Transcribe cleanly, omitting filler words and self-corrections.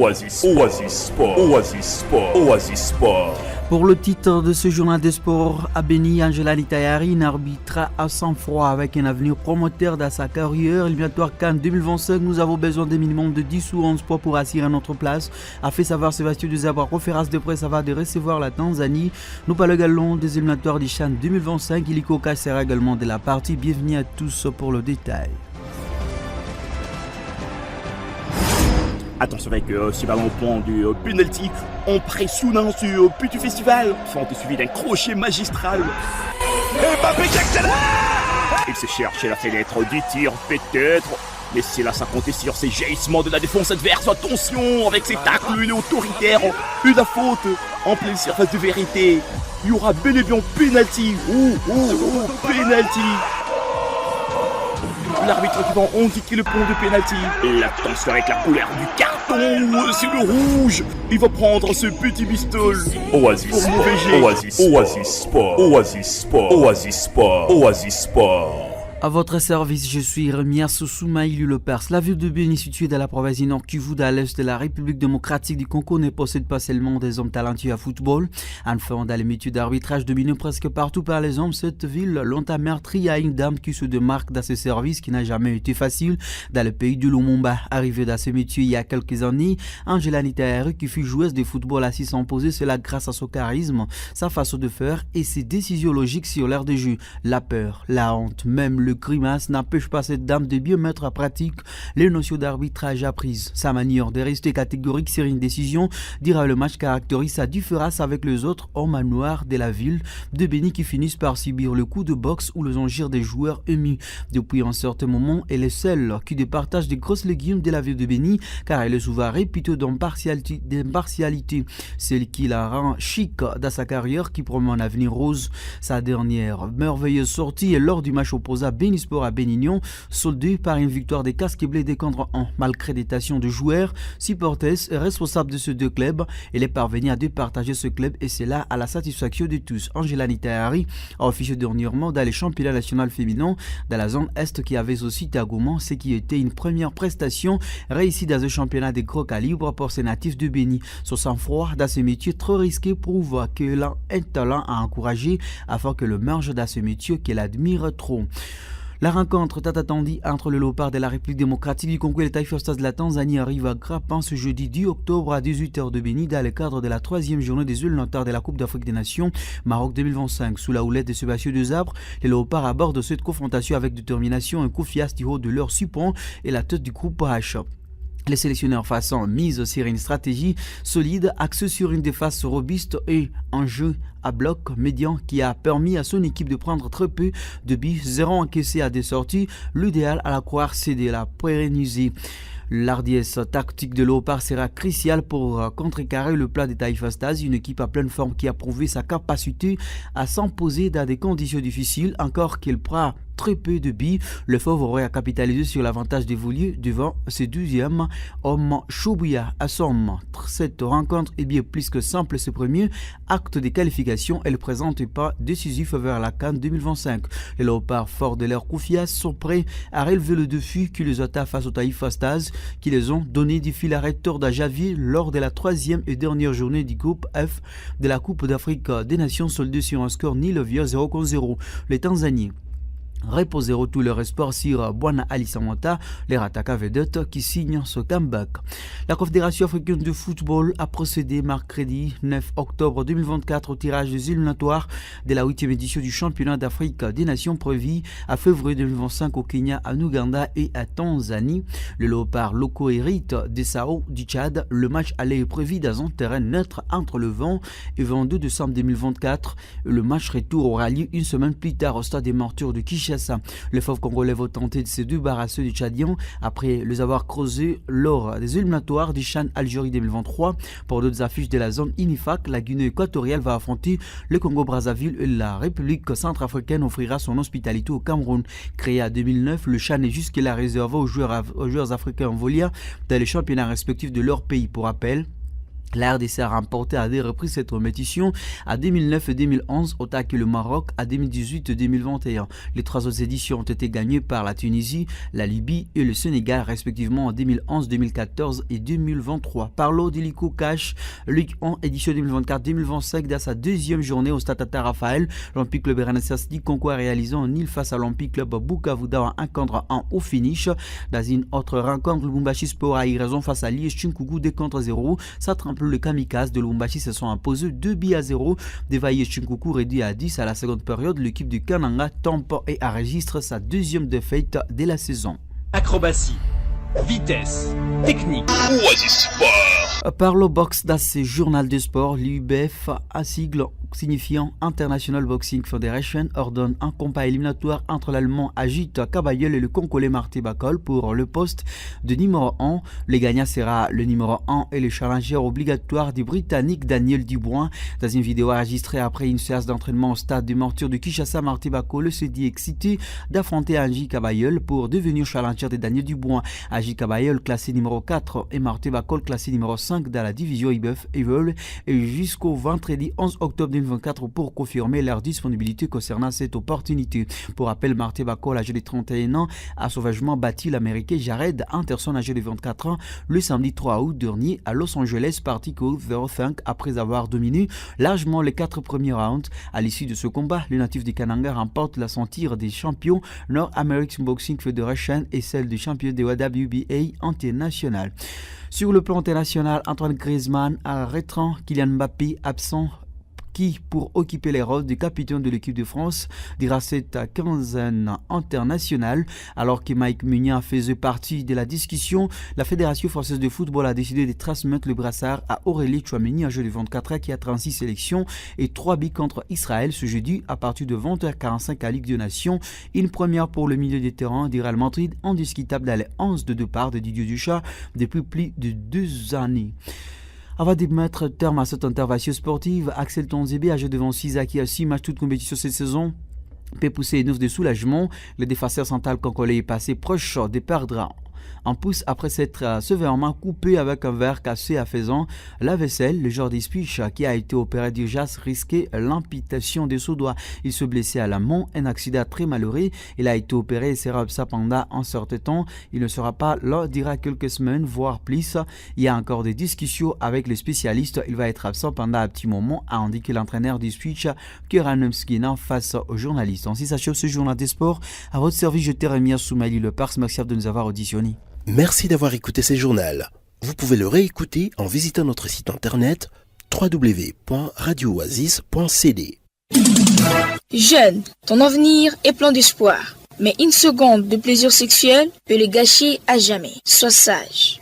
Oasis, Oasis Sport, Oasis Sport, Oasis Sport. Pour le titre de ce journal de sport, à Béni, Angela Litayari arbitrera à sang-froid avec un avenir promoteur dans sa carrière. Éliminatoire CAN 2025, nous avons besoin d'un minimum de 10 ou 11 points pour assurer notre place, a fait savoir Sébastien Desabre. Conférence de presse avant de recevoir la Tanzanie. Nous parlons également des éliminatoires du CHAN 2025. Iliko Ka sera également de la partie. Bienvenue à tous pour le détail. Attention avec ce ballon au point du penalty impressionnant sur but du festival, sont suivi d'un crochet magistral. Mbappé qui accélère. Il se cherche la fenêtre du tir peut-être, mais c'est là ça compter sur ses jaillissements de la défense adverse. Attention avec ses tacles, il est autoritaire, une la faute en pleine surface de vérité. Il y aura bel et bien penalty. Penalty. L'arbitre qui va indiquer le point de pénalty. L'attention avec la couleur du carton, c'est le rouge. Il va prendre ce petit bistol. Oasis pour Sport, mauvais jet. Oasis, Oasis Sport, Oasis Sport, Oasis Sport, Oasis Sport. À votre service, je suis Remias Soumaïlu Lepers. La ville de Béni, située dans la province du Nord Kivu, à l'est de la République démocratique du Congo, ne possède pas seulement des hommes talentueux à football. Enfin, dans les métiers d'arbitrage dominés presque partout par les hommes, cette ville longtemps meurtrie a une dame qui se démarque dans ce service qui n'a jamais été facile. Dans le pays de Lumumba, arrivée dans ce métier il y a quelques années, Angela Litayari, qui fut joueuse de football, a su s'imposer, cela grâce à son charisme, sa façon de faire et ses décisions logiques sur l'air de jeu. La peur, la honte, même le grimace n'empêche pas cette dame de bien mettre en pratique les notions d'arbitrage apprises. Sa manière de rester catégorique sur une décision dira le match caractérise sa différence avec les autres hommes à noir de la ville de Béni qui finissent par subir le coup de boxe ou le zongir des joueurs émus. Depuis un certain moment, elle est celle qui départage des grosses légumes de la ville de Béni car elle est souvent réputée d'impartialité. Celle qui la rend chic dans sa carrière qui promet un avenir rose. Sa dernière merveilleuse sortie est lors du match opposé à Béni Sport à Bénignon, soldé par une victoire des casques bleus des contre 1. Malgré des tentations de joueurs, supporters et responsables de ces deux clubs, elle est parvenue à départager ce club et c'est là à la satisfaction de tous. Angela Litayari a officié dernièrement dans les championnats nationaux féminins dans la zone Est qui avait aussi Tagouma, ce qui était une première prestation réussie dans un championnat de gros calibre pour ces natifs de Béni. Son sang-froid dans ce métier trop risqué prouve qu'elle a un talent à encourager afin que le merge dans ce métier qu'elle admire trop. La rencontre tant attendue entre le Léopard de la République démocratique du Congo et les Taifa Stars de la Tanzanie arrive à grands pas ce jeudi 10 octobre à 18h de Béni dans le cadre de la 3e journée des éliminatoires de la Coupe d'Afrique des Nations Maroc 2025. Sous la houlette de Sébastien Desabre, les Léopards abordent cette confrontation avec détermination, un coup fiasque du haut de leur support et la tête du groupe H. Les sélectionneurs façon mise sur une stratégie solide axée sur une défense robuste et un jeu à bloc médian qui a permis à son équipe de prendre très peu de buts, 0 encaissé à des sorties. L'idéal à la croire, c'est de la pérenniser. L'ardiesse tactique de Léopard sera cruciale pour contrecarrer le plat des Taifa Stars, une équipe à pleine forme qui a prouvé sa capacité à s'imposer dans des conditions difficiles, encore qu'elle prend très peu de billes. Le Fauve aurait à capitaliser sur l'avantage dévolu devant ses deuxièmes hommes Choubouya à Somme. Cette rencontre est bien plus que simple. Ce premier acte de qualification, elle ne présente pas décisif vers la CAN 2025. Les Léopards, forts de leur confiance, sont prêts à relever le défi qui les attend face aux Taifa Stars qui les ont donné du fil à retordre à Javier lors de la 3e et dernière journée du groupe F de la Coupe d'Afrique des Nations soldée sur un score nul via 0-0. Les Tanzaniens reposer tout leur espoir sur Bwana Ali Samata, les Rataka vedettes qui signent ce comeback. La Confédération africaine de football a procédé mercredi 9 octobre 2024 au tirage des éliminatoires de la 8e édition du championnat d'Afrique des Nations prévu à février 2025 au Kenya, en Ouganda et à Tanzanie. Le Léopard locaux hérite des Sao du Tchad. Le match allait prévu dans un terrain neutre entre le 20 et 22 décembre 2024. Le match retour aura lieu une semaine plus tard au stade des Martyrs de Kinshasa. Les Fauves congolais vont tenter de se débarrasser du Tchadien après les avoir creusés lors des éliminatoires du CHAN Algérie 2023. Pour d'autres affiches de la zone INIFAC, la Guinée équatoriale va affronter le Congo-Brazzaville et la République centrafricaine offrira son hospitalité au Cameroun. Créé en 2009, le CHAN est jusque-là réservé aux joueurs africains envolés dans les championnats respectifs de leur pays. Pour rappel, La RDC a remporté à 2 reprises cette compétition, à 2009 et 2011, autant que le Maroc à 2018 et 2021. Les 3 autres éditions ont été gagnées par la Tunisie, la Libye et le Sénégal, respectivement en 2011, 2014 et 2023. Parlons d'Hélico Cash, Ligue 1, édition 2024-2025, dans sa 2e journée au Stade Tata Raphaël. L'Olympique Club RNSS dit concours réalisé en île face à l'Olympique Club Bukavu en 1-1 au finish. Dans une autre rencontre, le Lubumbashi Sport a eu raison face à l'IS Chinkougou 2-0. Ça trempe le Kamikaze de Lubumbashi se sont imposés 2-0. Dévaillé Chinkougou réduit à 10 à la seconde période. L'équipe du Kananga tombe et enregistre sa 2e défaite de la saison. Acrobatie, vitesse, technique. Oasis Sport. Parlo Box dans ce journal de sport, l'UBF, un sigle signifiant International Boxing Federation, ordonne un combat éliminatoire entre l'Allemand Agit Kabayel et le Congolais Marty Bacol pour le poste de numéro 1. Le gagnant sera le numéro 1 et le challenger obligatoire du Britannique Daniel Dubois. Dans une vidéo enregistrée après une séance d'entraînement au stade de Morture de Kinshasa, Marty Bacol se dit excité d'affronter Agit Kabayel pour devenir challenger de Daniel Dubois. Agit Kabayel classé numéro 4 et Marty Bacol classé numéro 5 dans la division IBF Evol et jusqu'au vendredi 11 octobre 2024 pour confirmer leur disponibilité concernant cette opportunité. Pour rappel, Marty Bacol, âgé de 31 ans, a sauvagement battu l'Américain Jared Anderson, âgé de 24 ans, le samedi 3 août dernier à Los Angeles par TKO 05 après avoir dominé largement les 4 premiers rounds. À l'issue de ce combat, le natif du Kananga remporte la ceinture des champions North American Boxing Federation et celle du champion de WBA international. Sur le plan international, Antoine Griezmann a retranché Kylian Mbappé absent qui, pour occuper les rôles du capitaine de l'équipe de France, dira cette quinzaine internationale. Alors que Mike Maignan faisait partie de la discussion, la Fédération française de football a décidé de transmettre le brassard à Aurélie Tchouameni, un jeu de 24 ans qui a 36 sélections et 3 buts contre Israël ce jeudi à partir de 20h45 à Ligue des Nations. Une première pour le milieu de terrain du Real Madrid, indiscutable dans les 11 de départ de Didier Deschamps depuis plus de 2 années. Avant de mettre terme à cette intervention sportive, Axel Tonzebe, âgé de 26 ans, qui a 6 matchs toutes compétitions cette saison, peut pousser une offre de soulagement. Le défenseur central congolais est passé proche de perdre en pouce après s'être sévèrement coupé avec un verre cassé à faisant la vaisselle. Le joueur d'Ispich qui a été opéré d'urgence risquait l'amputation de son doigt. Il se blessait à la main, un accident très malheureux. Il a été opéré et sera absent pendant un certain temps. Il ne sera pas là dira quelques semaines, voire plus. Il y a encore des discussions avec les spécialistes. Il va être absent pendant un petit moment, a indiqué l'entraîneur d'Ispich, Keranem Skina, face aux journalistes. Ainsi s'achève ce journal des sports. À votre service, je te remercie Soumaïli Le Pars. Merci de nous avoir auditionnés. Merci d'avoir écouté ce journal. Vous pouvez le réécouter en visitant notre site internet www.radiooasis.cd. Jeune, ton avenir est plein d'espoir. Mais une seconde de plaisir sexuel peut le gâcher à jamais. Sois sage.